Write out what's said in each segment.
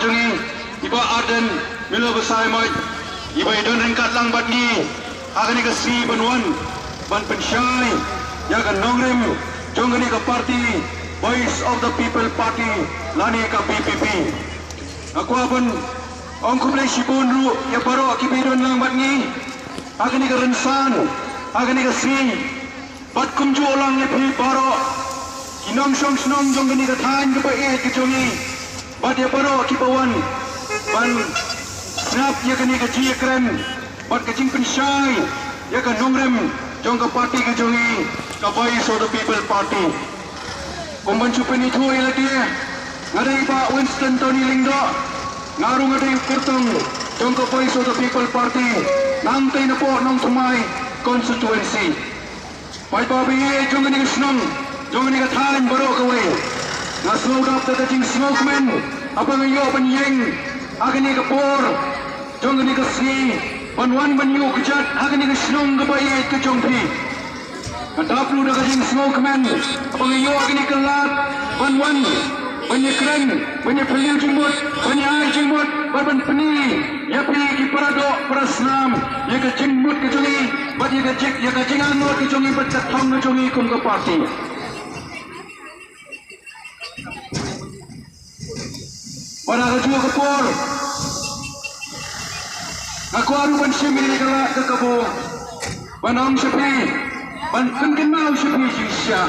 jongi iba Arden milo besai moi iba idon ringkat lang bat ni agani ke si banwan ban pensyai ya kan nongrim jongani ke parti Voice of the People Party lani ke PPP aku pun ongku boleh sipun ru ya baru akibidon lang bat ni agani ke rensan agani ke si bat kumju ulang ya pi baru inong song snong jongani ke than ke bae ke jongi bat ya baru akibawan ban snap ya kani ke ji kren bat ke jing pensyai ya kan nongrim jong ke parti ke jongi ke Voice of the People Party kumban chupen itu lagi ngadai Pak Winston Tony Lingdo ngarung ngadai kurtong jong ke Voice of the People Party nantai na po nong tumay constituency pai pabi jong ni snong jong ni kathan baro kawai na slow up the jing smokeman apa ngayo penyeng agani ke por jong ni ke si banwan banyu kejat agani ke snong ke bayi ke jongpi Kadaplu dah kajing smokeman, abang iyo agni kelat, ban banyak keren, banyak peliu jembut, banyak air jembut, ban peni, ya pi kiparadok perasnam, ya kejembut kejongi, bat ya kajing angot kejongi bercatang kejongi kum ke parti. Pada kejua kepor, aku aru ban semini kelat ke kebo, banam sepi. Ban kenal sepi Isya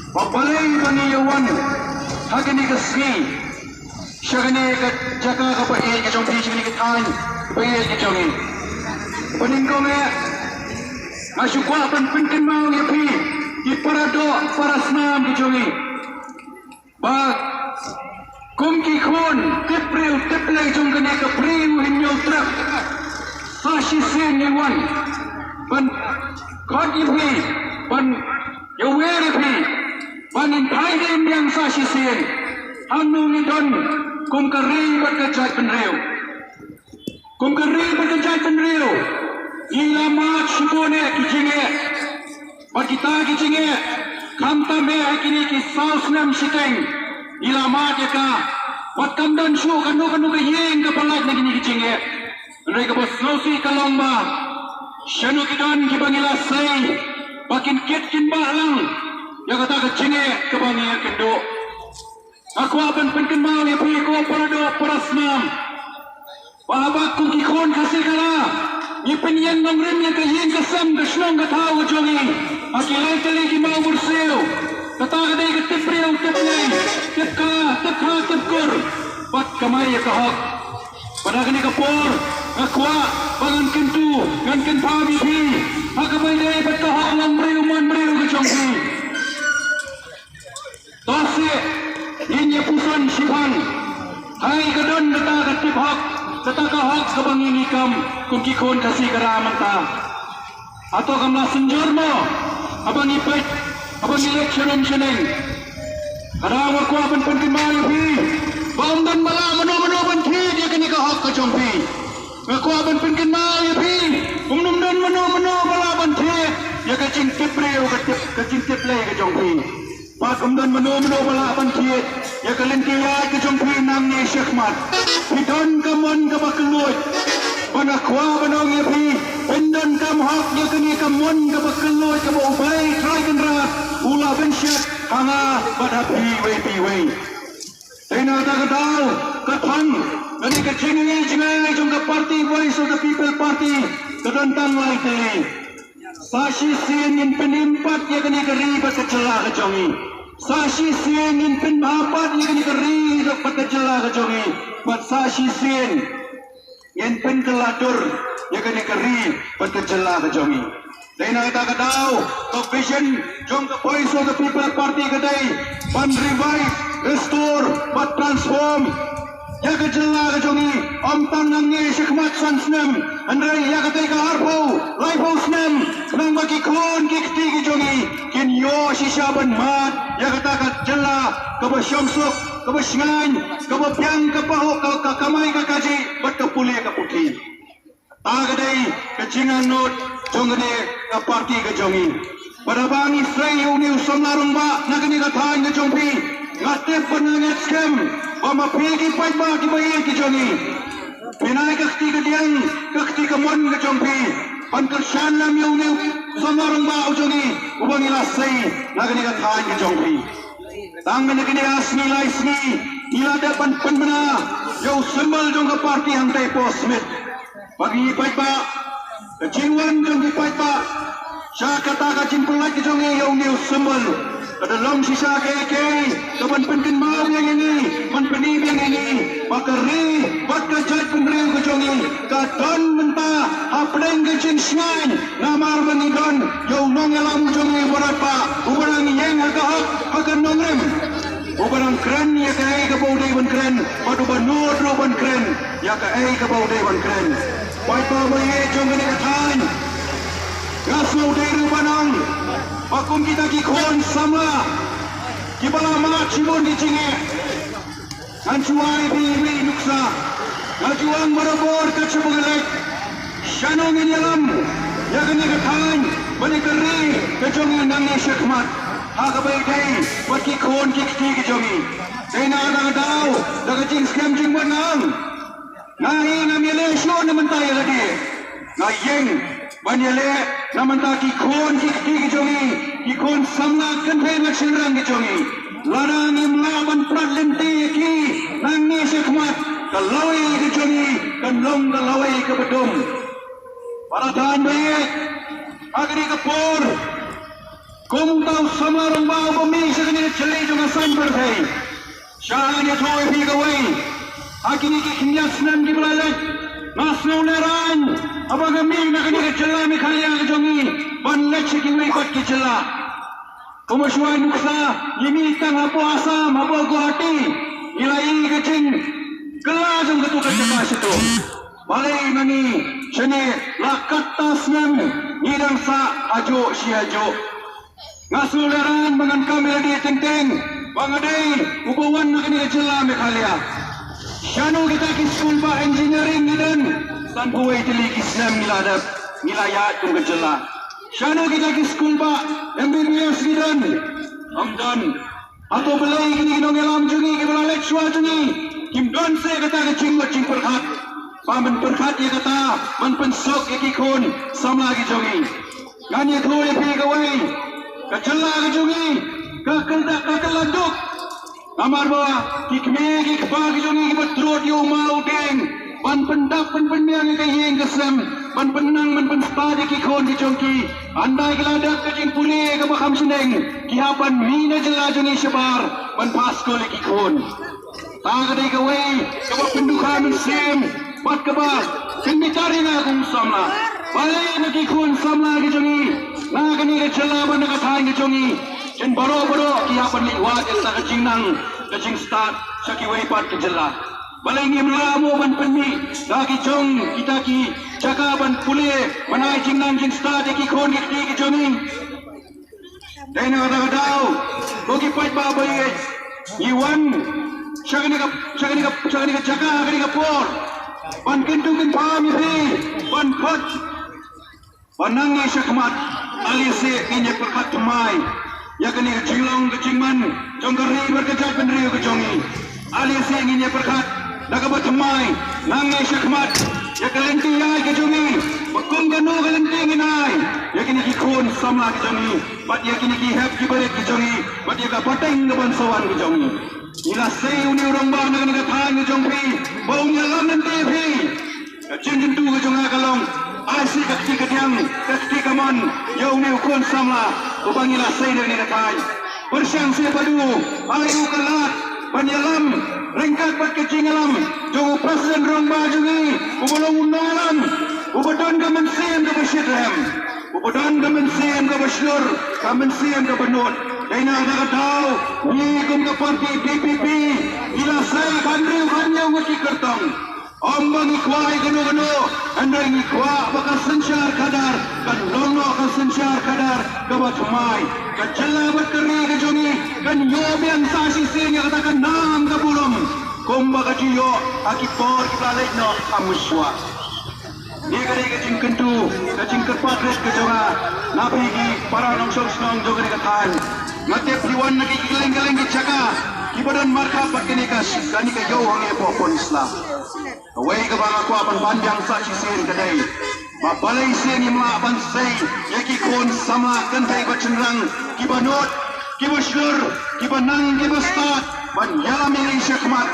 Babalai bani yawan Hagani ke sgi Syagani ke jaka ke bayi ke jompi Syagani ke than bayi ke jongi Peningkong Asyukwa ban kenal ya pi Di paradok parasnam ke jongi Bak Kumki khun Tipriu tiplai jonggani ke priu hinyau trap Sashi sen yawan Ban Kod ipi, ban yawer ipi, ban intayin yang sasisen, hanung idon, kum kari berkejat penriu, ila mat shibone kijinge, bat kita kijinge, kamta me kini ki saus nam siteng, ila mat yaka, bat kamdan shu kanu ke yeng kepalat na kini kijinge, mereka bos slosi kalongba. Syanu kidan kibangila say bakin kitkin balang ya kata kecinge kebangi kendo aku akan penkenal ya piko parado parasnam bahabak kung kikon kasih kala ngipin yan nongrim yang kayin kasam kasnong kataw jongi akilay tali kimau burseo katagadai ketipriw tiplay tipkur bat kamay ya kahok padagani kapor akwa pangan kentu ngan pabi pi akabay day betahak lang man ke jongpi tose inya pusan sipan hai kadon data katibhak data kahak kabangini kam kung kikon kasih karamanta atau kamla senjormo abang ipet abang election seneng karawak ko apan penkimayo pi baumdan mala mano banthi dia kini kahak ke jongpi aku akan penkenal ya pi umnum dan mano balaban the ya kacing tipreu kacing tiplay ke jongpi pat umdan mano balaban the ya kalenti ya ke jongpi nang ni syekmat hidon kamon ka bakelut bana kwa banong ya pi pendon kam hak ya kini kamon ka bakelut ka ubay try kan rat ula bensyat hanga badapi wei Tena tagadao katang Nani kachingi jingai jongka parti Voice of the People Party kadantang lai teli sashi sin in penimpat ya kani kari bat kecela kejongi sashi sin in penmapat ya kani kari bat kecela kejongi bat sashi sin in penkeladur ya kani kari bat kecela kejongi Tena tagadao vision jongka Voice of the People Party kadai ban revive restore but transform ya kejela kejongi om tangangi syekmat sansnem andrai ya katai ka harpo laipo snem nang bagi kon kikti kejongi kin yo sisyaban mat ya kata kejela kebasyamsuk kebasngan kebapiang kepaho kamai kakaji bat kepuli keputi tagadai kejingan not jongane ka parti kejongi pada bangi srei uniu sonlarung ba nagani katain kejongpi ngatip penangat skem bama pegi pai ba ki bai ki jongi pinai ka ti ka diang ka ti ka mon ka jongpi pan ka shan lam yu ne songarang ba u jongi ubang ila sei nagani ka thain ka jongpi tang ne kini asmi lai smi ila da pan pan bana yo symbol jong ka parti hang dai po smith bagi pai ba ka jingwan jong ki pai ba sha kata ka jimpulai ki jongi yo new symbol kada long sisa ke kapan pentin mau yang ini man peni yang ini pakari bakka jat penreu ke jongi ka don menta hapdeng ke jin snai namar mengidon yo nong alam jongi berapa ubarang yang ka hak akan nongrem ubarang keren ya ka ai ka baude ban keren padu banur ro ban keren ya ka ai ka baude ban keren pai pa mai jongi ne ka than gasau dei banang Akum kita kikon sama kibala ma cibon di cinge ancuai bi nuksa ngajuang marabor ka cibugelek shanong inyalam ya kene ka thain bani kari ka jongi nangne shakmat ha ka bai dai paki khon kikti ki jongi dena da daw daga jing scam jing banang nahi namile sho namantai lagi ngayeng banyale namanta ki khon ki jongi ki khon samna kan phe na chirang ki jongi larang imla ban pradlente ki nangni shikmat kaloi ki jongi kan long kaloi ka bedum paradhan bae agri ka por kum tau samarang ba bami sagni chale jonga san par thai shahan ya thoi phi ka wai akini ki khinyas nam di blalek nasno naran abang kami nak kena kecela mikhalia kejongi ban leci kini kot kecela kemusuhan nuksa ini tang apa asam apa Guwahati ilai kecing kelas yang ketu kecepas itu balai nani seni lakat tasman nidang sa ajo si ajo ngasuleran dengan kami lagi teng-teng bangadai ubawan nak kena kecela mikhalia Shanu kita ki school ba engineering nidan tan buai tili Islam miladap milayat tung kejela Shanu kita ki school ba MBBS nidan amdan atau belai kini kinong elam jungi ki bela lecua jungi kim don se kata ke cing perkhat pamen perkhat ya kata man pensok ya ki khon samla ki jungi ngani thoi phi kawai kejela ki jungi kakelanduk Amar bawa kikme kikbag jongi kibatrot yo mau deng ban pendap ban penyang ke yeng kesem ban penang ban penspade ki khon ki jongki andai keladak ke jing pule ke bakam seneng ki hapan mina jela jongi sebar ban pasko le ki khon ta ka dei ka wei ke ba penduka men sem bat ke ba ken bitari na kum samla balai na ki khon samla ki jongi na ka ni ke jela ban ka thai ki jongi jen baro ki hapan li wa ke ta ka jingnang kajing start saki wei pat kejela balai ngi mlamu ban penni dagi jong kita ki jaga ban pule manai jingnang jing start ki khon ki jongi dena dau bogi pat ba bai iwan chagani ka jaga por ban kentung ken pam hi ban khot banang ngai shakmat ali se inye perkhat mai ya kini kecilong kecingman jongkari berkejat peneriu kejongi ali senginya perkat daga bertemai nangai syakmat ya kelenti ya kejongi bekung ganu kelenti nginai ya kini kikun samla kejongi bat ya kini kihap kibarik kejongi bat ya kapateng keban sawan kejongi ila sei uni urang ba naga naga thang kejongpi baunya lam nanti phi kecing tu kejonga kalong Asyik kakti ketiang, kakti kaman, yau ni ukun samla, ubangilah saya dengan katai. Bersangsi padu, ayu kalat, banyalam, ringkat bat kecing alam, jauh presiden rong bajungi, ubulong unalam, ubadon kamen siem ke besyidram, ubadon kamen siem ke besyur, kamen siem ke benut. Dena ada katau, ni kum ke parti DPP, ila saya kandil kanyau ngaki kertong. Ombang ikhwai gano andai ikhwa bakal sensyar kadar kan lono akan sensyar kadar kabat mai kacela berkeri kejongi kan yobian sasi sehingga katakan nam kabulum komba kajiyo akipor kibalai no amuswa dia kadai kajing kentu kajing kerpatret kejonga nabi ki para nongsong senong joga dikatakan matep diwan lagi geleng-geleng dijaga kibadan marka patkenika kanika yo hange popon Islam away ka bang ako apan panjang saksi sin kadai babalai sin imla apan sei yaki kon sama kantai bachenrang kibanot kibuslur kibanang kibustat ban yami ring syakmat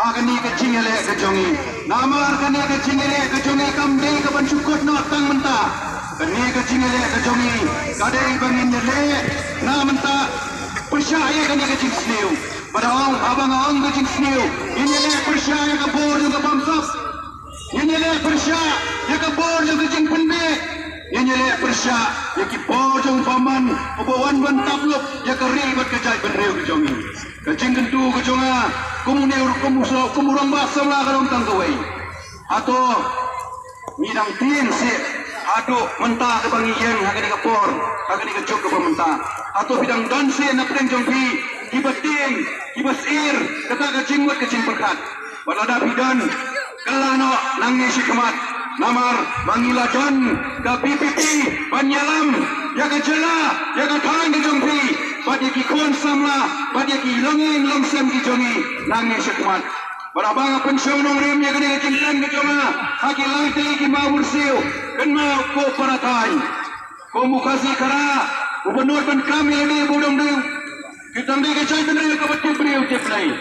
agani ka jingele ka jongi namar kani ka jingele ka jongi kamdei ka ban syukut not tang menta kani ka jingele ka jongi kadai bangin le na menta percaya kani ka jing snew padahal abang ang ka jing snew ini le percaya ka bor ka bamsap ini le percaya ya ka bor ka jing pende ini le percaya ya ki bor jong paman pabawan ban tabluk ya ka ribet ka jai benreu ka jongi ka jing kentu ka jonga kumuneu kumurang basam la ka tang kawai ato midang tin se ato menta ka bangiyeng hagani ka por hagani ka jog ka menta ato bidang danse na preng jongpi kibating kibasir kata ka jingwat ka jing perkat pada bidan kelano nangi sikamat namar mangilajon ka pipipi banyalam ya ka jela ya ka thang ka jongpi pada ki kon samla pada ki longin longsam ki jongi nangi sikamat pada bang pensiun nong rim ya ka jingtan ka jonga haki lang teli ki mawur siu kenma ko paratai ko mukasi kara gubernur ban kami ini budong deu kita ndi ke cai benreu ka betul beriu teplai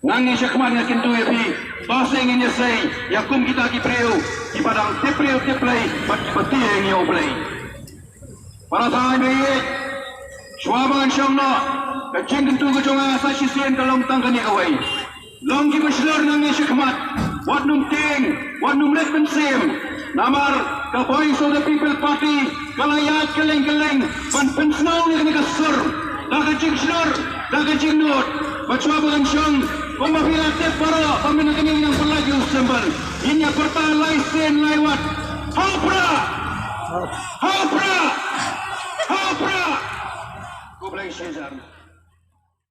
nangi syakman ya kintu ya bi basing ini sei ya kum kita ki beriu ki padang teplai teplai bat betul yang yo play para thai be swaban syamna ka jing kintu ka jonga sa sisien kalong tangkani kawai long ki beslor nangi syakmat wat num ting wat num let ben sim namar ka Voice of the People Party kalayat keleng-keleng ban pensnau ni kena kasur dah kecing snor dah kecing not bacua bukan syong pemahila tep para pamina kini yang pelagi sembal ini pertah laisen lewat hapra hapra hapra ku belai sejar